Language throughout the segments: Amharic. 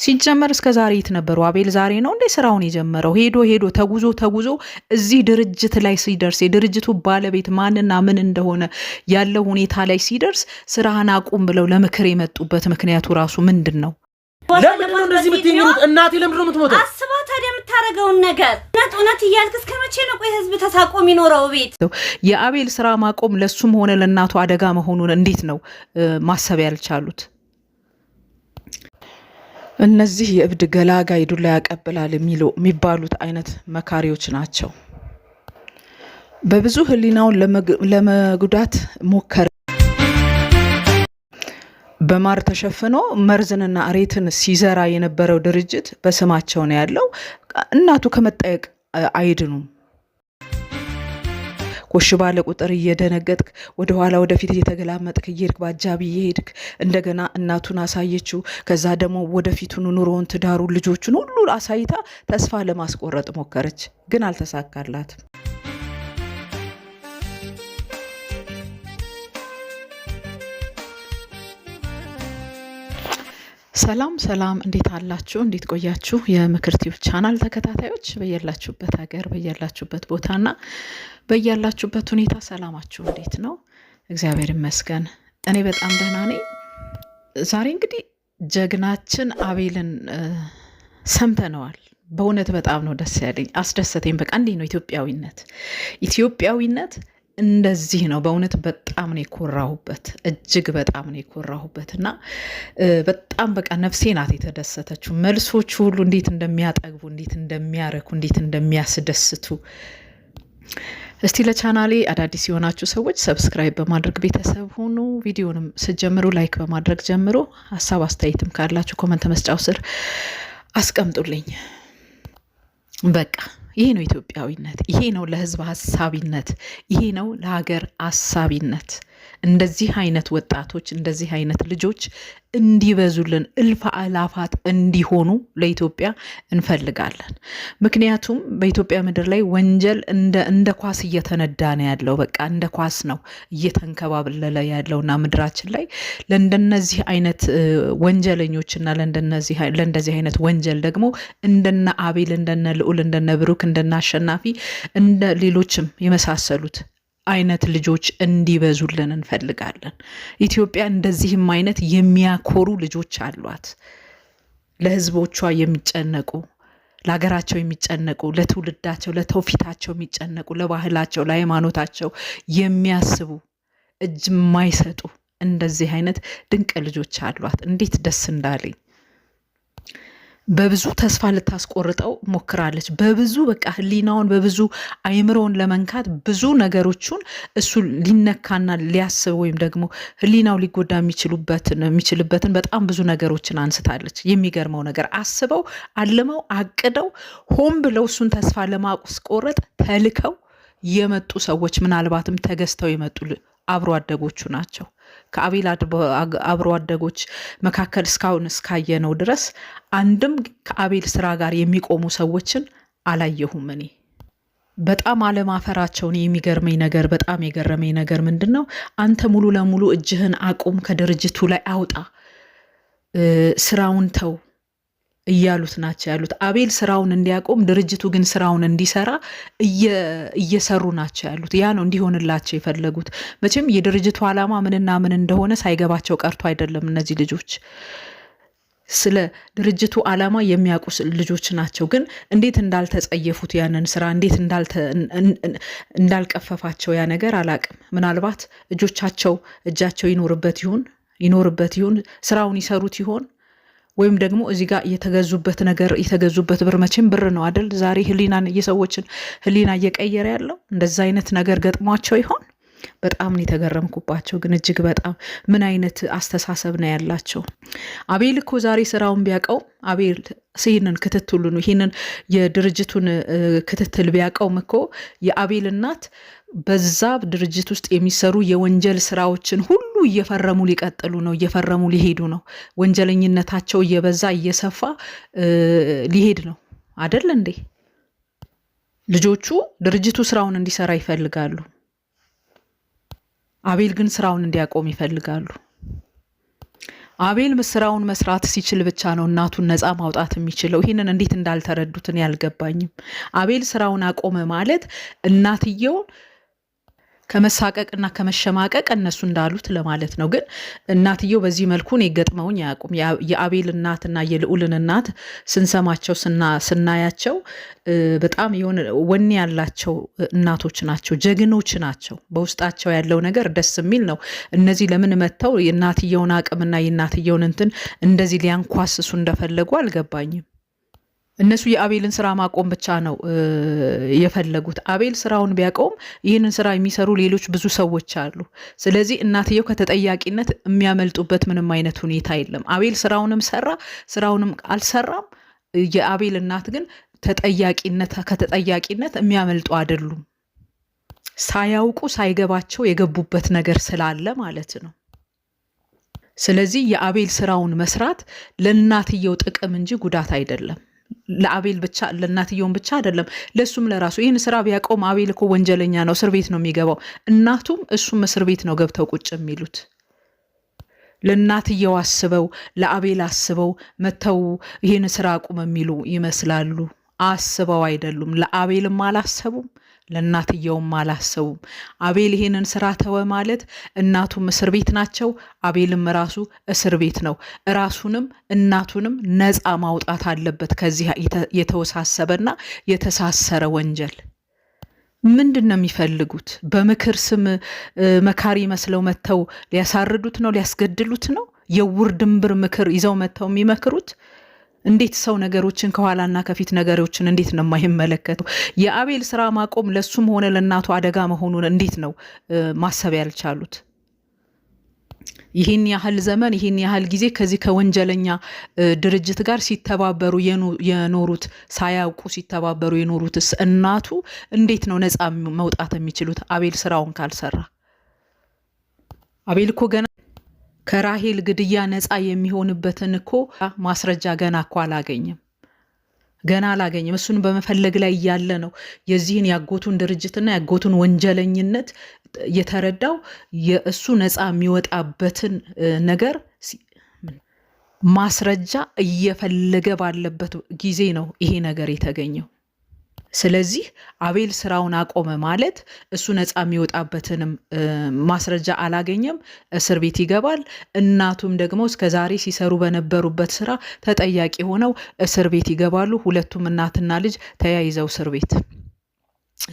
ሲጀመር እስከ ዛሬ የት ነበሩ? አቤል ዛሬ ነው እንዴ ስራውን የጀመረው? ሄዶ ተጉዞ እዚህ ድርጅት ላይ ሲደርስ የድርጅቱ ባለቤት ማንና ምን እንደሆነ ያለው ሁኔታ ላይ ሲደርስ ስራህን አቁም ብለው ለምክር የመጡበት ምክንያቱ ራሱ ምንድን ነው? ለምን ነው እንደዚህ የምትይኙት? እናቴ ለምን ነው የምትሞተው? አስባ ታዲያ የምታረገውን ነገር እውነት እያልክ እስከ መቼ ነው ቆይ ህዝብ ተሳቆ የሚኖረው ቤት? የአቤል ስራ ማቆም ለሱም ሆነ ለእናቱ አደጋ መሆኑን እንዴት ነው ማሰብ ያልቻሉት? እነዚህ የእብድ ገላጋይ ዱላ ያቀብላል የሚባሉት አይነት መካሪዎች ናቸው። በብዙ ህሊናውን ለመጉዳት ሞከረ። በማር ተሸፍኖ መርዝንና እሬትን ሲዘራ የነበረው ድርጅት በስማቸው ነው ያለው። እናቱ ከመጠየቅ አይድኑም። ኮሽ ባለ ቁጥር እየደነገጥክ ወደ ኋላ ወደፊት እየተገላመጥክ እየሄድክ ባጃቢ እየሄድክ እንደገና እናቱን አሳየችው። ከዛ ደግሞ ወደፊቱን ኑሮውን፣ ትዳሩን፣ ልጆቹን ሁሉ አሳይታ ተስፋ ለማስቆረጥ ሞከረች፣ ግን አልተሳካላትም። ሰላም እንዴት አላችሁ? እንዴት ቆያችሁ? የምክር ቲዩብ ቻናል ተከታታዮች በያላችሁበት ሀገር በያላችሁበት ቦታና በያላችሁበት ሁኔታ ሰላማችሁ እንዴት ነው? እግዚአብሔር ይመስገን እኔ በጣም ደህና ነኝ። ዛሬ እንግዲህ ጀግናችን አቤልን ሰምተነዋል። በእውነት በጣም ነው ደስ ያለኝ፣ አስደሰተኝ። በቃ እንዲህ ነው ኢትዮጵያዊነት እንደዚህ ነው። በእውነት በጣም ነው የኮራሁበት፣ እጅግ በጣም ነው የኮራሁበት እና በጣም በቃ ነፍሴ ናት የተደሰተችው። መልሶቹ ሁሉ እንዴት እንደሚያጠግቡ፣ እንዴት እንደሚያረኩ፣ እንዴት እንደሚያስደስቱ። እስቲ ለቻናሌ አዳዲስ የሆናችሁ ሰዎች ሰብስክራይብ በማድረግ ቤተሰብ ሆኑ። ቪዲዮንም ስትጀምሩ ላይክ በማድረግ ጀምሮ ሀሳብ አስተያየትም ካላችሁ ኮመንት መስጫው ስር አስቀምጡልኝ። በቃ ይሄ ነው ኢትዮጵያዊነት፣ ይሄ ነው ለህዝብ ሀሳቢነት፣ ይሄ ነው ለሀገር አሳቢነት። እንደዚህ አይነት ወጣቶች፣ እንደዚህ አይነት ልጆች እንዲበዙልን፣ እልፍ አላፋት እንዲሆኑ ለኢትዮጵያ እንፈልጋለን። ምክንያቱም በኢትዮጵያ ምድር ላይ ወንጀል እንደ ኳስ እየተነዳ ነው ያለው። በቃ እንደ ኳስ ነው እየተንከባለለ ያለውና ምድራችን ላይ ለእንደነዚህ አይነት ወንጀለኞችና ለእንደዚህ አይነት ወንጀል ደግሞ እንደነ አቤል፣ እንደነ ልዑል፣ እንደነ ብሩክ፣ እንደነ አሸናፊ፣ እንደ ሌሎችም የመሳሰሉት አይነት ልጆች እንዲበዙልን እንፈልጋለን። ኢትዮጵያ እንደዚህም አይነት የሚያኮሩ ልጆች አሏት። ለህዝቦቿ የሚጨነቁ፣ ለሀገራቸው የሚጨነቁ፣ ለትውልዳቸው ለተውፊታቸው የሚጨነቁ፣ ለባህላቸው ለሃይማኖታቸው የሚያስቡ፣ እጅ የማይሰጡ እንደዚህ አይነት ድንቅ ልጆች አሏት። እንዴት ደስ እንዳለኝ። በብዙ ተስፋ ልታስቆርጠው ሞክራለች። በብዙ በቃ ህሊናውን በብዙ አይምሮውን ለመንካት ብዙ ነገሮቹን እሱ ሊነካና ሊያስብ ወይም ደግሞ ህሊናው ሊጎዳ የሚችልበትን በጣም ብዙ ነገሮችን አንስታለች። የሚገርመው ነገር አስበው አልመው አቅደው ሆን ብለው እሱን ተስፋ ለማስቆረጥ ተልከው የመጡ ሰዎች፣ ምናልባትም ተገዝተው የመጡ አብሮ አደጎቹ ናቸው። ከአቤል አብሮ አደጎች መካከል እስካሁን እስካየነው ድረስ አንድም ከአቤል ስራ ጋር የሚቆሙ ሰዎችን አላየሁም። እኔ በጣም አለማፈራቸውን የሚገርመኝ ነገር፣ በጣም የገረመኝ ነገር ምንድን ነው? አንተ ሙሉ ለሙሉ እጅህን አቁም፣ ከድርጅቱ ላይ አውጣ፣ ስራውን ተው እያሉት ናቸው ያሉት። አቤል ስራውን እንዲያቆም፣ ድርጅቱ ግን ስራውን እንዲሰራ እየሰሩ ናቸው ያሉት። ያ ነው እንዲሆንላቸው የፈለጉት። መቼም የድርጅቱ ዓላማ ምንና ምን እንደሆነ ሳይገባቸው ቀርቶ አይደለም። እነዚህ ልጆች ስለ ድርጅቱ ዓላማ የሚያውቁ ልጆች ናቸው። ግን እንዴት እንዳልተጸየፉት ያንን ስራ፣ እንዴት እንዳልቀፈፋቸው ያ ነገር አላቅም። ምናልባት እጃቸው ይኖርበት ይሆን፣ ስራውን ይሰሩት ይሆን፣ ወይም ደግሞ እዚህ ጋር የተገዙበት ብር፣ መቼም ብር ነው አይደል? ዛሬ የሰዎችን ህሊና እየቀየረ ያለው እንደዛ አይነት ነገር ገጥሟቸው ይሆን? በጣም ነው የተገረምኩባቸው። ግን እጅግ በጣም ምን አይነት አስተሳሰብ ነው ያላቸው? አቤል እኮ ዛሬ ስራውን ቢያውቀው፣ አቤል ይህንን ክትትሉን ይህንን የድርጅቱን ክትትል ቢያውቀውም እኮ የአቤል እናት በዛ ድርጅት ውስጥ የሚሰሩ የወንጀል ስራዎችን ሁሉ እየፈረሙ ሊቀጥሉ ነው፣ እየፈረሙ ሊሄዱ ነው። ወንጀለኝነታቸው እየበዛ እየሰፋ ሊሄድ ነው አይደል እንዴ? ልጆቹ ድርጅቱ ስራውን እንዲሰራ ይፈልጋሉ። አቤል ግን ስራውን እንዲያቆም ይፈልጋሉ። አቤል ስራውን መስራት ሲችል ብቻ ነው እናቱን ነፃ ማውጣት የሚችለው። ይህንን እንዴት እንዳልተረዱትን ያልገባኝም። አቤል ስራውን አቆመ ማለት እናትየውን ከመሳቀቅና ከመሸማቀቅ እነሱ እንዳሉት ለማለት ነው። ግን እናትየው በዚህ መልኩ ነው ገጥመውኝ አያውቁም። የአቤል እናትና የልዑልን እናት ስንሰማቸው ስናያቸው በጣም የሆነ ወኔ ያላቸው እናቶች ናቸው፣ ጀግኖች ናቸው። በውስጣቸው ያለው ነገር ደስ የሚል ነው። እነዚህ ለምን መጥተው የእናትየውን አቅምና የእናትየውን እንትን እንደዚህ ሊያንኳስሱ እንደፈለጉ አልገባኝም። እነሱ የአቤልን ስራ ማቆም ብቻ ነው የፈለጉት። አቤል ስራውን ቢያቆም ይህንን ስራ የሚሰሩ ሌሎች ብዙ ሰዎች አሉ። ስለዚህ እናትየው ከተጠያቂነት የሚያመልጡበት ምንም አይነት ሁኔታ የለም። አቤል ስራውንም ሰራ ስራውንም አልሰራም፣ የአቤል እናት ግን ከተጠያቂነት የሚያመልጡ አይደሉም። ሳያውቁ ሳይገባቸው የገቡበት ነገር ስላለ ማለት ነው። ስለዚህ የአቤል ስራውን መስራት ለእናትየው ጥቅም እንጂ ጉዳት አይደለም። ለአቤል ብቻ ለእናትየውን ብቻ አይደለም፣ ለሱም ለራሱ። ይህን ስራ ቢያቆም አቤል እኮ ወንጀለኛ ነው፣ እስር ቤት ነው የሚገባው። እናቱም እሱም እስር ቤት ነው ገብተው ቁጭ የሚሉት። ለእናትየው አስበው ለአቤል አስበው መተው ይህን ስራ አቁም የሚሉ ይመስላሉ። አስበው አይደሉም። ለአቤልም አላሰቡም፣ ለእናትየውም አላሰቡም። አቤል ይሄንን ስራ ተወ ማለት እናቱም እስር ቤት ናቸው፣ አቤልም ራሱ እስር ቤት ነው። ራሱንም እናቱንም ነፃ ማውጣት አለበት ከዚህ የተወሳሰበና የተሳሰረ ወንጀል። ምንድን ነው የሚፈልጉት? በምክር ስም መካሪ መስለው መተው ሊያሳርዱት ነው፣ ሊያስገድሉት ነው። የውር ድንብር ምክር ይዘው መተው የሚመክሩት እንዴት ሰው ነገሮችን ከኋላና ከፊት ነገሮችን እንዴት ነው የማይመለከተው? የአቤል ስራ ማቆም ለሱም ሆነ ለእናቱ አደጋ መሆኑን እንዴት ነው ማሰብ ያልቻሉት? ይህን ያህል ዘመን ይህን ያህል ጊዜ ከዚህ ከወንጀለኛ ድርጅት ጋር ሲተባበሩ የኖሩት ሳያውቁ ሲተባበሩ የኖሩትስ እናቱ እንዴት ነው ነፃ መውጣት የሚችሉት? አቤል ስራውን ካልሰራ። አቤል እኮ ገና ከራሄል ግድያ ነፃ የሚሆንበትን እኮ ማስረጃ ገና እኮ አላገኘም። እሱን በመፈለግ ላይ እያለ ነው የዚህን ያጎቱን ድርጅትና ያጎቱን ወንጀለኝነት የተረዳው። የእሱ ነፃ የሚወጣበትን ነገር ማስረጃ እየፈለገ ባለበት ጊዜ ነው ይሄ ነገር የተገኘው። ስለዚህ አቤል ስራውን አቆመ ማለት እሱ ነፃ የሚወጣበትንም ማስረጃ አላገኘም፣ እስር ቤት ይገባል። እናቱም ደግሞ እስከዛሬ ሲሰሩ በነበሩበት ስራ ተጠያቂ ሆነው እስር ቤት ይገባሉ። ሁለቱም እናትና ልጅ ተያይዘው እስር ቤት።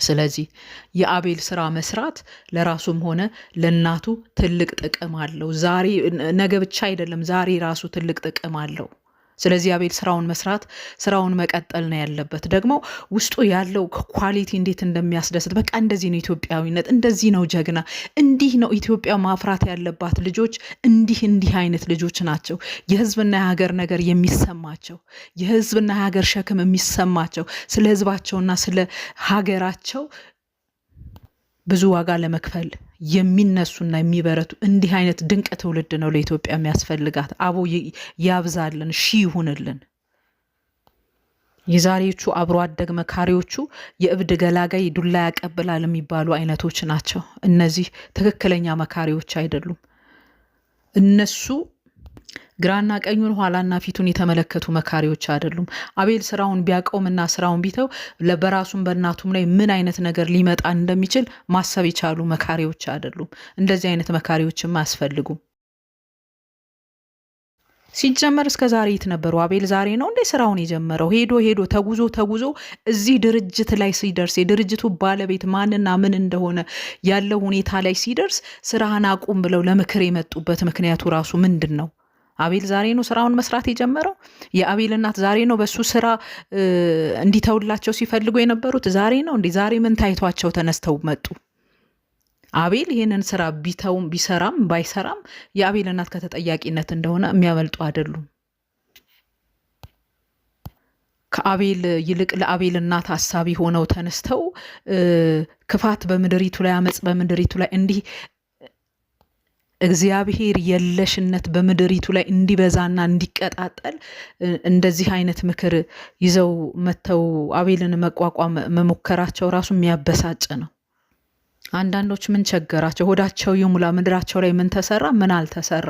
ስለዚህ የአቤል ስራ መስራት ለራሱም ሆነ ለእናቱ ትልቅ ጥቅም አለው። ዛሬ ነገ ብቻ አይደለም፣ ዛሬ ራሱ ትልቅ ጥቅም አለው። ስለዚህ አቤል ስራውን መስራት ስራውን መቀጠል ነው ያለበት። ደግሞ ውስጡ ያለው ኳሊቲ እንዴት እንደሚያስደስት በቃ እንደዚህ ነው ኢትዮጵያዊነት፣ እንደዚህ ነው ጀግና፣ እንዲህ ነው ኢትዮጵያ ማፍራት ያለባት ልጆች። እንዲህ አይነት ልጆች ናቸው የህዝብና የሀገር ነገር የሚሰማቸው፣ የህዝብና የሀገር ሸክም የሚሰማቸው፣ ስለ ህዝባቸውና ስለ ሀገራቸው ብዙ ዋጋ ለመክፈል የሚነሱና የሚበረቱ እንዲህ አይነት ድንቅ ትውልድ ነው ለኢትዮጵያ የሚያስፈልጋት። አቦ ያብዛልን፣ ሺ ይሁንልን። የዛሬዎቹ አብሮ አደግ መካሪዎቹ የእብድ ገላጋይ ዱላ ያቀብላል የሚባሉ አይነቶች ናቸው። እነዚህ ትክክለኛ መካሪዎች አይደሉም። እነሱ ግራና ቀኙን ኋላና ፊቱን የተመለከቱ መካሪዎች አይደሉም። አቤል ስራውን ቢያቆምና ስራውን ቢተው በራሱም በእናቱም ላይ ምን አይነት ነገር ሊመጣ እንደሚችል ማሰብ የቻሉ መካሪዎች አይደሉም። እንደዚህ አይነት መካሪዎችም አያስፈልጉም። ሲጀመር እስከ ዛሬ የት ነበሩ? አቤል ዛሬ ነው እንዴ ስራውን የጀመረው? ሄዶ ተጉዞ እዚህ ድርጅት ላይ ሲደርስ የድርጅቱ ባለቤት ማንና ምን እንደሆነ ያለው ሁኔታ ላይ ሲደርስ ስራህን አቁም ብለው ለምክር የመጡበት ምክንያቱ ራሱ ምንድን ነው? አቤል ዛሬ ነው ስራውን መስራት የጀመረው? የአቤል እናት ዛሬ ነው በሱ ስራ እንዲተውላቸው ሲፈልጉ የነበሩት? ዛሬ ነው እንዴ? ዛሬ ምን ታይቷቸው ተነስተው መጡ? አቤል ይህንን ስራ ቢተውም ቢሰራም ባይሰራም የአቤል እናት ከተጠያቂነት እንደሆነ የሚያመልጡ አይደሉም። ከአቤል ይልቅ ለአቤል እናት ሀሳቢ ሆነው ተነስተው ክፋት በምድሪቱ ላይ አመጽ በምድሪቱ ላይ እንዲህ እግዚአብሔር የለሽነት በምድሪቱ ላይ እንዲበዛና እንዲቀጣጠል እንደዚህ አይነት ምክር ይዘው መተው አቤልን መቋቋም መሞከራቸው ራሱ የሚያበሳጭ ነው። አንዳንዶች ምን ቸገራቸው? ሆዳቸው ይሙላ፣ ምድራቸው ላይ ምን ተሰራ ምን አልተሰራ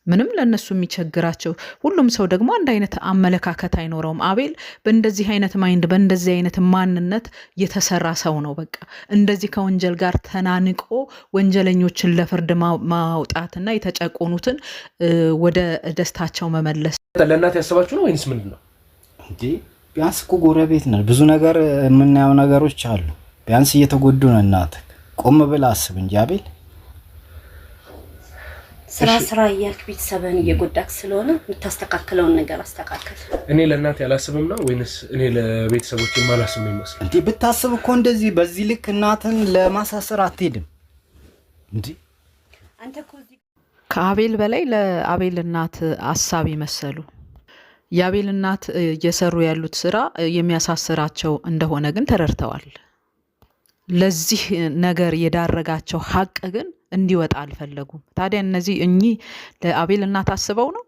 ምንም ለነሱ የሚቸግራቸው ሁሉም ሰው ደግሞ አንድ አይነት አመለካከት አይኖረውም። አቤል በእንደዚህ አይነት ማይንድ በእንደዚህ አይነት ማንነት የተሰራ ሰው ነው። በቃ እንደዚህ ከወንጀል ጋር ተናንቆ ወንጀለኞችን ለፍርድ ማውጣትና የተጨቆኑትን ወደ ደስታቸው መመለስ። ለእናት ያሰባችሁ ነው ወይንስ ምንድን ነው? እንዴ ቢያንስ እኮ ጎረቤት ነን። ብዙ ነገር የምናየው ነገሮች አሉ። ቢያንስ እየተጎዱ ነው። እናት ቆም ብለህ አስብ እንጂ አቤል ስራ እያልክ ቤተሰብህን እየጎዳክ ስለሆነ የምታስተካክለውን ነገር አስተካክል። እኔ ለእናት ያላስብም ነው ወይንስ እኔ ለቤተሰቦች የማላስብ ይመስል? እንዴ ብታስብ እኮ እንደዚህ በዚህ ልክ እናትን ለማሳሰር አትሄድም እንዴ? አንተ እኮ ከአቤል በላይ ለአቤል እናት አሳቢ መሰሉ። የአቤል እናት እየሰሩ ያሉት ስራ የሚያሳስራቸው እንደሆነ ግን ተረድተዋል። ለዚህ ነገር የዳረጋቸው ሀቅ ግን እንዲወጣ አልፈለጉም። ታዲያ እነዚህ ለአቤል እናት አስበው ነው